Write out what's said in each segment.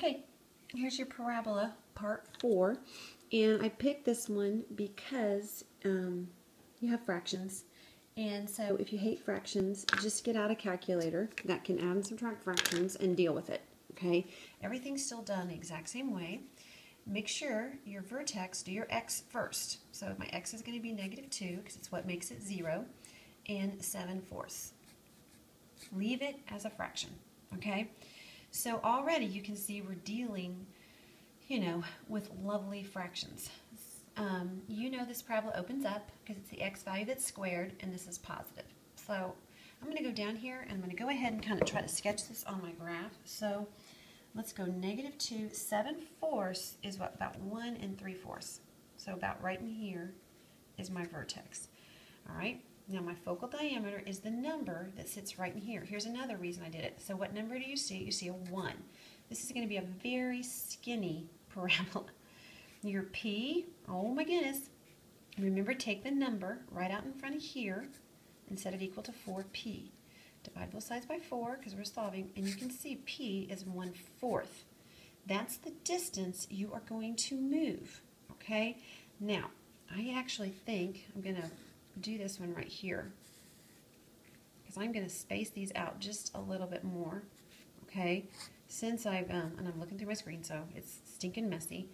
Okay, here's your parabola part 4, and I picked this one because you have fractions, and so if you hate fractions, just get out a calculator that can add and subtract fractions and deal with it, okay? Everything's still done the exact same way. Make sure your vertex, do your x first. So my x is going to be -2 because it's what makes it 0, and 7/4. Leave it as a fraction, okay? So already you can see we're dealing, with lovely fractions. You know this parabola opens up because it's the x value that's squared, and this is positive. So I'm going to go down here, and I'm going to go ahead and kind of try to sketch this on my graph. So let's go -2, 7/4 is what, about 1 3/4. So about right in here is my vertex. All right. Now my focal diameter is the number that sits right in here. Here's another reason I did it. So what number do you see? You see a 1. This is going to be a very skinny parabola. Your P, oh my goodness, remember take the number right out in front of here and set it equal to 4P. Divide both sides by 4 because we're solving, and you can see P is 1/4. That's the distance you are going to move, okay? Now, I actually think I'm going to do this one right here because I'm going to space these out just a little bit more, okay? Since and I'm looking through my screen, so it's stinking messy.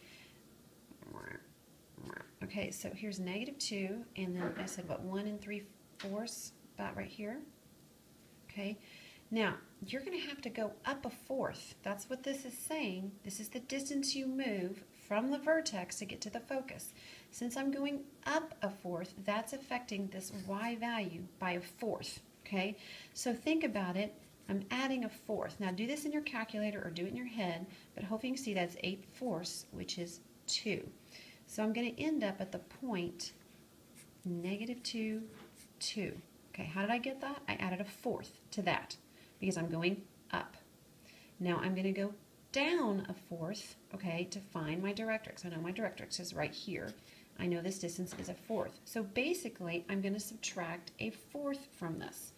Okay, so here's -2, and then I said, what, 1 3/4, about right here. Okay, now you're going to have to go up 1/4. That's what this is saying. This is the distance you move from the vertex to get to the focus. Since I'm going up 1/4, that's affecting this y value by 1/4. Okay, so think about it. I'm adding 1/4. Now do this in your calculator or do it in your head, but hopefully you can see that's 8/4, which is 2. So I'm going to end up at the point -2, 2. Okay, how did I get that? I added 1/4 to that because I'm going up. Now I'm going to go down 1/4, okay, to find my directrix. I know my directrix is right here. I know this distance is 1/4. So basically, I'm going to subtract 1/4 from this.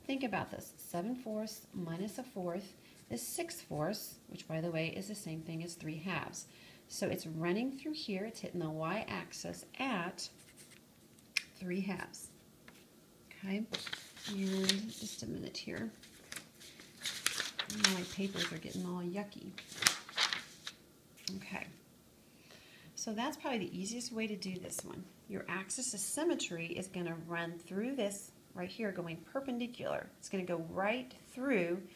Think about this. 7/4 minus 1/4 is 6/4, which, by the way, is the same thing as 3/2. So it's running through here. It's hitting the y-axis at 3/2. Okay, and just a minute here. My papers are getting all yucky. Okay, so that's probably the easiest way to do this one. Your axis of symmetry is going to run through this right here, going perpendicular. It's going to go right through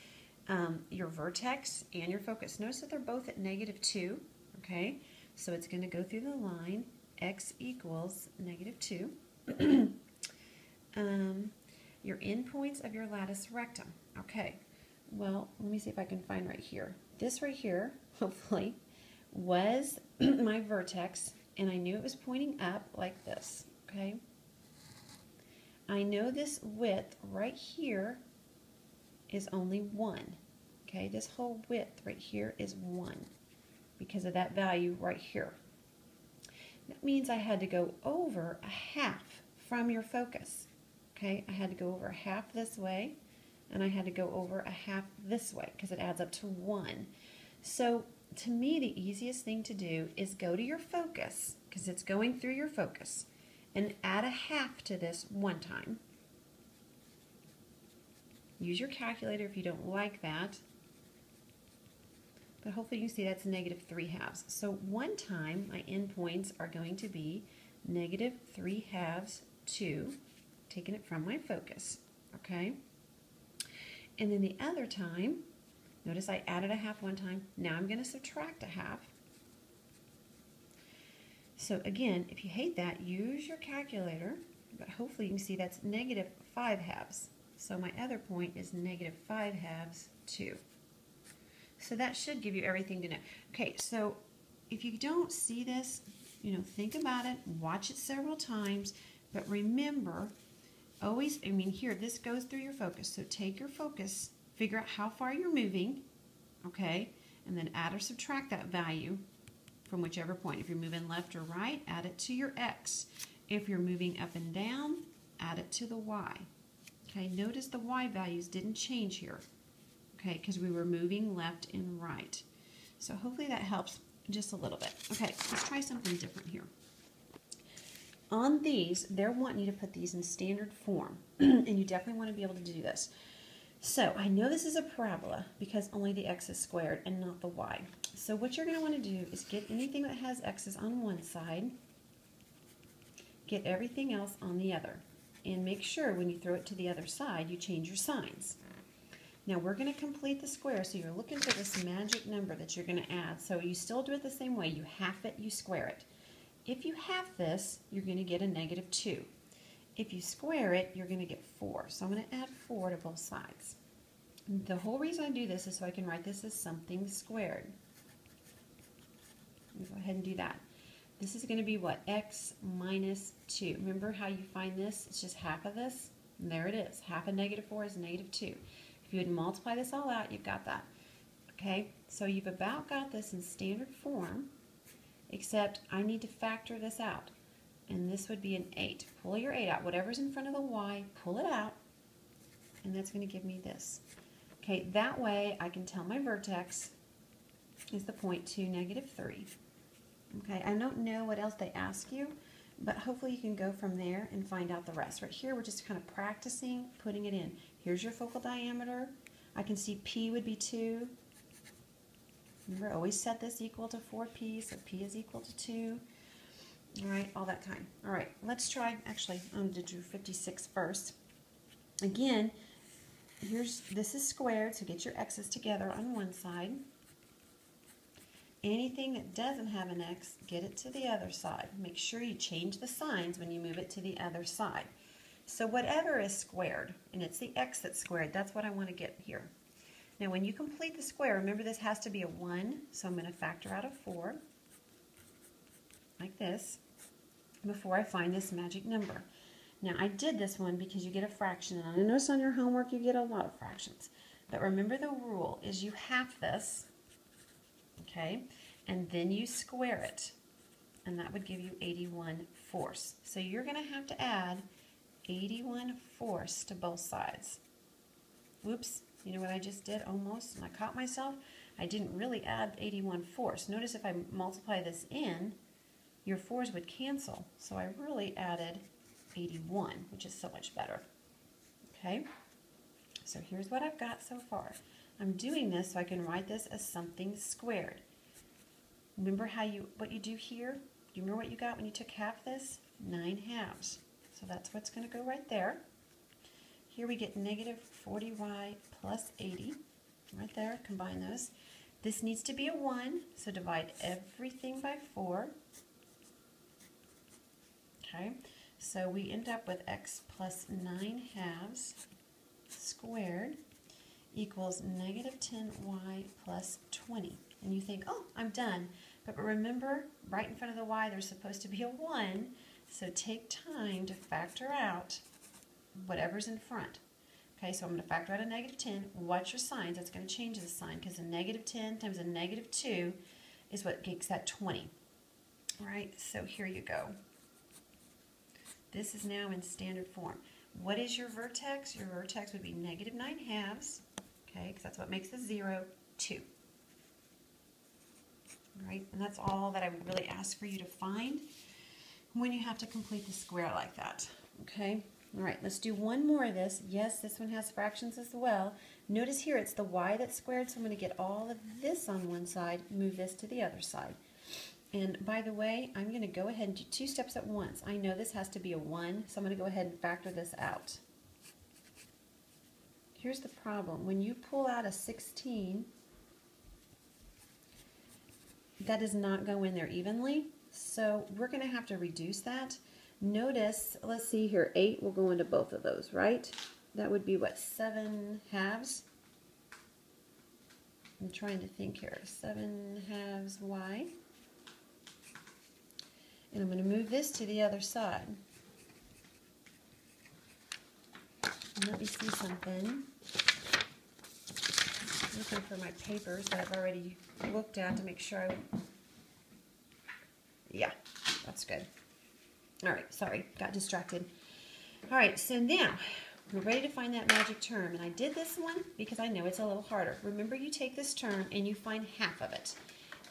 your vertex and your focus. Notice that they're both at -2. Okay, so it's going to go through the line x equals -2. Your endpoints of your lattice rectum. Okay, well, let me see if I can find right here. This right here, hopefully, was my vertex, and I knew it was pointing up like this, okay? I know this width right here is only 1, okay? This whole width right here is 1 because of that value right here. That means I had to go over 1/2 from your focus. Okay, I had to go over 1/2 this way, and I had to go over 1/2 this way because it adds up to 1. So to me, the easiest thing to do is go to your focus, because it's going through your focus, and add 1/2 to this one time. Use your calculator if you don't like that, but hopefully you can see that's -3/2. So one time, my endpoints are going to be -3/2, 2, taking it from my focus, okay? And then the other time, notice I added 1/2 one time. Now I'm going to subtract 1/2. So again, if you hate that, use your calculator, but hopefully you can see that's -5/2. So my other point is -5/2, 2. So that should give you everything to know. Okay, so if you don't see this, think about it, watch it several times, but remember, always, here, this goes through your focus. So take your focus, figure out how far you're moving, okay, and then add or subtract that value from whichever point. If you're moving left or right, add it to your x. If you're moving up and down, add it to the y. Okay, notice the y values didn't change here, okay, because we were moving left and right. So hopefully that helps just a little bit. Okay, let's try something different here. On these, they're wanting you to put these in standard form, and you definitely want to be able to do this. So I know this is a parabola because only the x is squared and not the y. So what you're going to want to do is get anything that has x's on one side, get everything else on the other, and make sure when you throw it to the other side, you change your signs. Now we're going to complete the square, so you're looking for this magic number that you're going to add. So you still do it the same way. You half it, you square it. If you half this, you're going to get a -2. If you square it, you're going to get 4. So I'm going to add 4 to both sides. The whole reason I do this is so I can write this as something squared. Let me go ahead and do that. This is going to be what? X minus 2. Remember how you find this? It's just half of this. And there it is. Half of -4 is -2. If you would multiply this all out, you've got that. Okay, so you've about got this in standard form, except I need to factor this out. And this would be an 8. Pull your 8 out. Whatever's in front of the y, pull it out. And that's going to give me this. Okay, that way I can tell my vertex is the point 2, -3. Okay, I don't know what else they ask you, but hopefully you can go from there and find out the rest. Right here, we're just kind of practicing putting it in. Here's your focal diameter. I can see P would be 2. Remember, always set this equal to 4P, so P is equal to 2. All right, all that kind. All right, let's try, actually, I'm going to do 56 first. Again, this is squared, so get your x's together on one side. Anything that doesn't have an x, get it to the other side. Make sure you change the signs when you move it to the other side. So whatever is squared, and it's the x that's squared, that's what I want to get here. Now when you complete the square, remember this has to be a 1, so I'm going to factor out a 4, like this, before I find this magic number. Now I did this one because you get a fraction, and I notice on your homework you get a lot of fractions. But remember the rule is you half this, okay, and then you square it, and that would give you 81/4. So you're going to have to add 81/4 to both sides. Whoops, you know what I just did almost, and I caught myself? I didn't really add 81/4. Notice if I multiply this in, your 4's would cancel, so I really added 81, which is so much better. Okay, so here's what I've got so far. I'm doing this so I can write this as something squared. Remember what you do here? Do you remember what you got when you took half this? 9/2. So that's what's going to go right there. Here we get -40y plus 80. Right there, combine those. This needs to be a 1, so divide everything by 4. Okay, so we end up with x plus 9/2 squared equals -10y plus 20. And you think, oh, I'm done. But remember, right in front of the y, there's supposed to be a 1. So take time to factor out whatever's in front. Okay, so I'm going to factor out a -10. Watch your signs. That's going to change the sign because a -10 times a -2 is what gets that 20. All right, so here you go. This is now in standard form. What is your vertex? Your vertex would be -9/2. Okay, because that's what makes the 0, 2. All right, and that's all that I would really ask for you to find when you have to complete the square like that. Okay, all right, let's do one more of this. Yes, this one has fractions as well. Notice here it's the y that's squared, so I'm going to get all of this on one side, move this to the other side. And by the way, I'm going to go ahead and do 2 steps at once. I know this has to be a 1, so I'm going to go ahead and factor this out. Here's the problem. When you pull out a 16, that does not go in there evenly, so we're going to have to reduce that. Notice, let's see here, 8 will go into both of those, right? That would be what, 7/2? I'm trying to think here. 7/2 y. And I'm going to move this to the other side. And let me see something. I'm looking for my papers that I've already looked at to make sure yeah, that's good. All right, sorry, got distracted. All right, so now We're ready to find that magic term, and I did this one because I know it's a little harder. Remember, you take this term and you find half of it.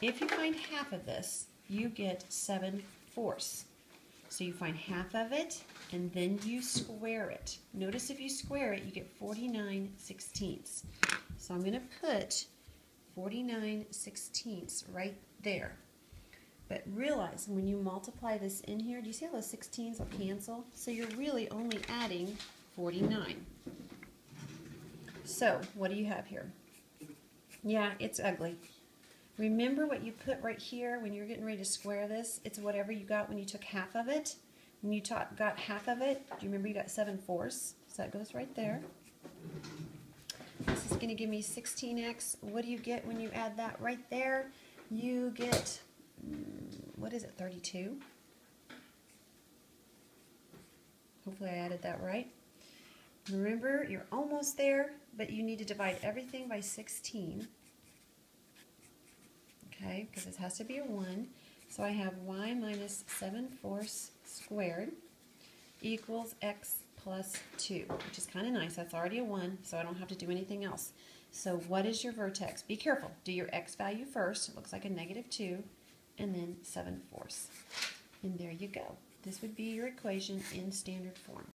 If you find half of this, you get 7/4. So you find half of it, and then you square it. Notice if you square it, you get 49/16. So I'm going to put 49/16 right there. But realize when you multiply this in here, do you see how those 16s will cancel? So you're really only adding 49. So what do you have here? Yeah, it's ugly. Remember what you put right here when you're getting ready to square this? It's whatever you got when you took half of it. When you got half of it, do you remember you got 7/4? So that goes right there. This is going to give me 16x. What do you get when you add that right there? You get, what is it, 32? Hopefully I added that right. Remember, you're almost there, but you need to divide everything by 16. Okay, because this has to be a 1. So I have y minus 7/4 squared equals x plus 2, which is kind of nice. That's already a 1, so I don't have to do anything else. So what is your vertex? Be careful. Do your x value first. It looks like a -2, and then 7/4. And there you go. This would be your equation in standard form.